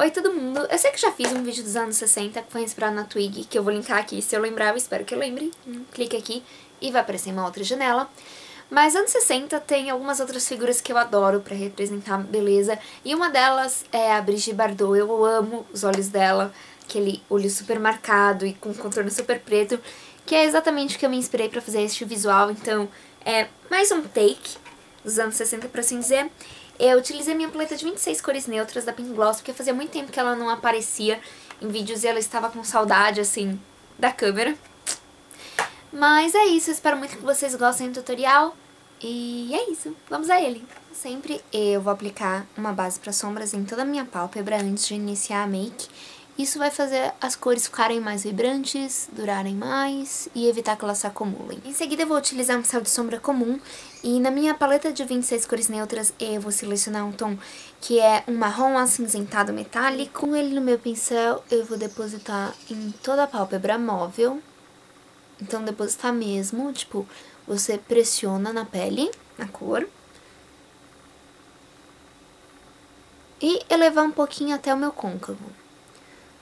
Oi todo mundo, eu sei que já fiz um vídeo dos anos 60 que foi inspirado na Twig, que eu vou linkar aqui se eu lembrar, eu espero que eu lembre. Clique aqui e vai aparecer uma outra janela. Mas anos 60 tem algumas outras figuras que eu adoro pra representar beleza, e uma delas é a Brigitte Bardot. Eu amo os olhos dela, aquele olho super marcado e com contorno super preto, que é exatamente o que eu me inspirei pra fazer este visual, então é mais um take dos anos 60, por assim dizer. Eu utilizei minha paleta de 26 cores neutras da Pink Gloss, porque fazia muito tempo que ela não aparecia em vídeos e ela estava com saudade, assim, da câmera. Mas é isso, eu espero muito que vocês gostem do tutorial. E é isso, vamos a ele. Sempre eu vou aplicar uma base para sombras em toda a minha pálpebra antes de iniciar a make. Isso vai fazer as cores ficarem mais vibrantes, durarem mais e evitar que elas se acumulem. Em seguida eu vou utilizar um pincel de sombra comum e na minha paleta de 26 cores neutras eu vou selecionar um tom que é um marrom acinzentado metálico. Com ele no meu pincel eu vou depositar em toda a pálpebra móvel. Então depositar mesmo, tipo, você pressiona na pele, na cor. E elevar um pouquinho até o meu côncavo.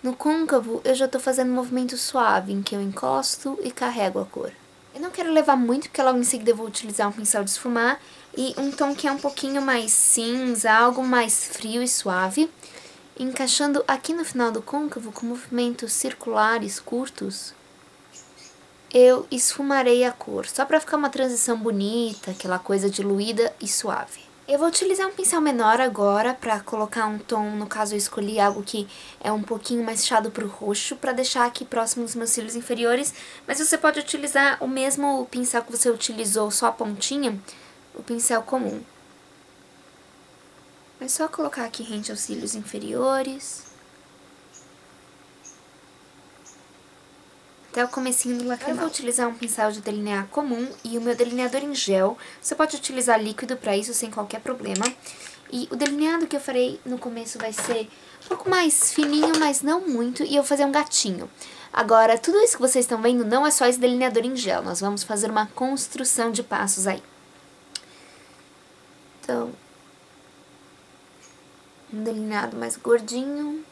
No côncavo, eu já tô fazendo um movimento suave, em que eu encosto e carrego a cor. Eu não quero levar muito, porque logo em seguida eu vou utilizar um pincel de esfumar e um tom que é um pouquinho mais cinza, algo mais frio e suave. Encaixando aqui no final do côncavo, com movimentos circulares curtos, eu esfumarei a cor, só pra ficar uma transição bonita, aquela coisa diluída e suave. Eu vou utilizar um pincel menor agora pra colocar um tom, no caso eu escolhi algo que é um pouquinho mais puxado pro roxo, pra deixar aqui próximo dos meus cílios inferiores, mas você pode utilizar o mesmo pincel que você utilizou, só a pontinha, o pincel comum. É só colocar aqui rente aos cílios inferiores. Até o comecinho do lacrimal. Eu vou utilizar um pincel de delinear comum e o meu delineador em gel. Você pode utilizar líquido pra isso sem qualquer problema. E o delineado que eu farei no começo vai ser um pouco mais fininho, mas não muito, e eu vou fazer um gatinho. Agora, tudo isso que vocês estão vendo não é só esse delineador em gel, nós vamos fazer uma construção de passos aí. Então, um delineado mais gordinho.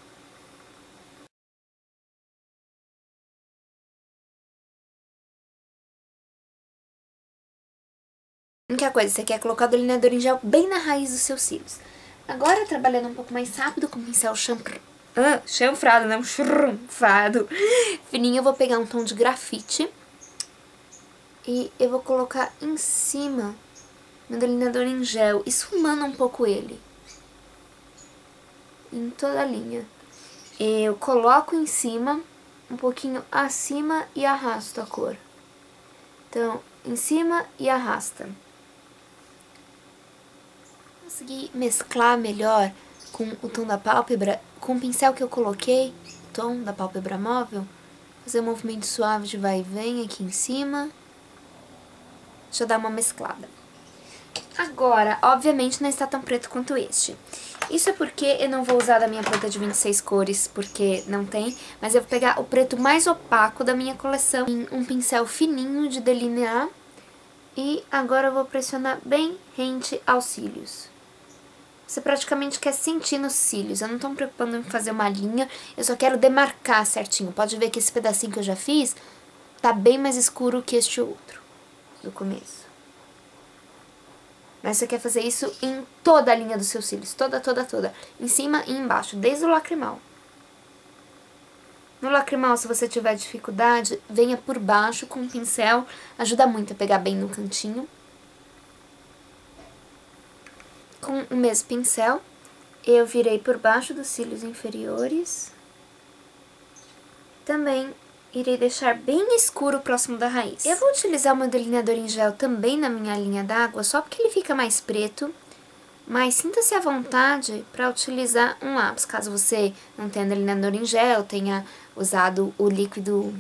A única coisa, você quer colocar o delineador em gel bem na raiz dos seus cílios. Agora, trabalhando um pouco mais rápido com o pincel chanfrado, não, chanfrado, fininho, eu vou pegar um tom de grafite e eu vou colocar em cima meu delineador em gel, esfumando um pouco ele, em toda a linha. Eu coloco em cima, um pouquinho acima e arrasto a cor. Então, em cima e arrasta. Consegui mesclar melhor com o tom da pálpebra, com o pincel que eu coloquei, o tom da pálpebra móvel, fazer um movimento suave de vai e vem aqui em cima, já dá uma mesclada. Agora, obviamente não está tão preto quanto este. Isso é porque eu não vou usar da minha paleta de 26 cores, porque não tem, mas eu vou pegar o preto mais opaco da minha coleção em um pincel fininho de delinear e agora eu vou pressionar bem rente aos cílios. Você praticamente quer sentir nos cílios, eu não tô me preocupando em fazer uma linha, eu só quero demarcar certinho. Pode ver que esse pedacinho que eu já fiz tá bem mais escuro que este outro, do começo. Mas você quer fazer isso em toda a linha dos seus cílios, toda, em cima e embaixo, desde o lacrimal. No lacrimal, se você tiver dificuldade, venha por baixo com o pincel, ajuda muito a pegar bem no cantinho. Com o mesmo pincel, eu virei por baixo dos cílios inferiores. Também irei deixar bem escuro próximo da raiz. Eu vou utilizar o meu delineador em gel também na minha linha d'água, só porque ele fica mais preto. Mas sinta-se à vontade para utilizar um lápis, caso você não tenha delineador em gel, tenha usado o líquido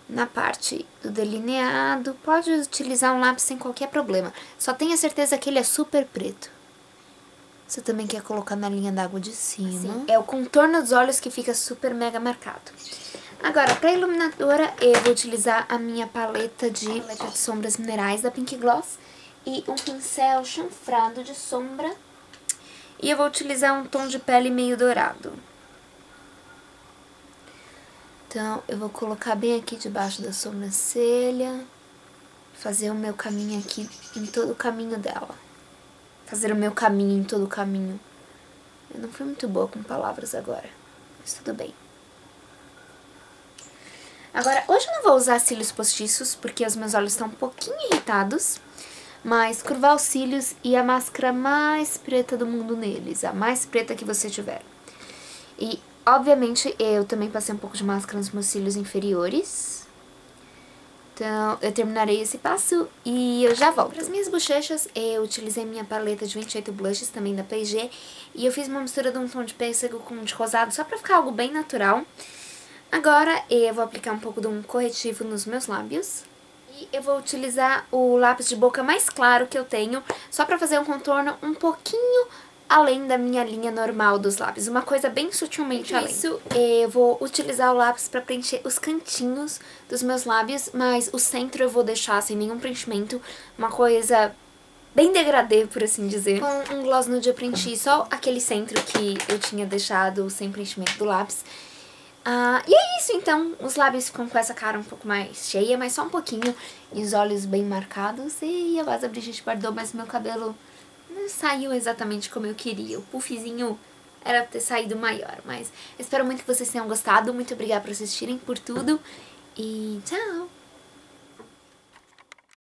na parte do delineado, pode utilizar um lápis sem qualquer problema. Só tenha certeza que ele é super preto. Você também quer colocar na linha d'água de cima. Assim, é o contorno dos olhos que fica super mega marcado. Agora, para iluminadora, eu vou utilizar a minha paleta de sombras minerais da Pink Gloss e um pincel chanfrado de sombra. E eu vou utilizar um tom de pele meio dourado. Então, eu vou colocar bem aqui debaixo da sobrancelha. Fazer o meu caminho aqui em todo o caminho dela. Fazer o meu caminho em todo o caminho. Eu não fui muito boa com palavras agora, mas tudo bem. Agora, hoje eu não vou usar cílios postiços, porque os meus olhos estão um pouquinho irritados. Mas curvar os cílios e a máscara mais preta do mundo neles, a mais preta que você tiver. E, obviamente, eu também passei um pouco de máscara nos meus cílios inferiores. Então, eu terminarei esse passo e eu já volto. Para as minhas bochechas, eu utilizei minha paleta de 28 blushes, também da P&G. E eu fiz uma mistura de um tom de pêssego com um de rosado, só pra ficar algo bem natural. Agora, eu vou aplicar um pouco de um corretivo nos meus lábios. E eu vou utilizar o lápis de boca mais claro que eu tenho, só pra fazer um contorno um pouquinho além da minha linha normal dos lábios, uma coisa bem sutilmente além. Isso, eu vou utilizar o lápis pra preencher os cantinhos dos meus lábios, mas o centro eu vou deixar sem nenhum preenchimento, uma coisa bem degradê, por assim dizer. Com um gloss nude eu preenchi só aquele centro que eu tinha deixado sem preenchimento do lápis. E é isso, então, os lábios ficam com essa cara um pouco mais cheia, mas só um pouquinho, e os olhos bem marcados, e a base da Brigitte Bardot, mas meu cabelo não saiu exatamente como eu queria, o puffzinho era pra ter saído maior, mas espero muito que vocês tenham gostado, muito obrigada por assistirem, por tudo, e tchau!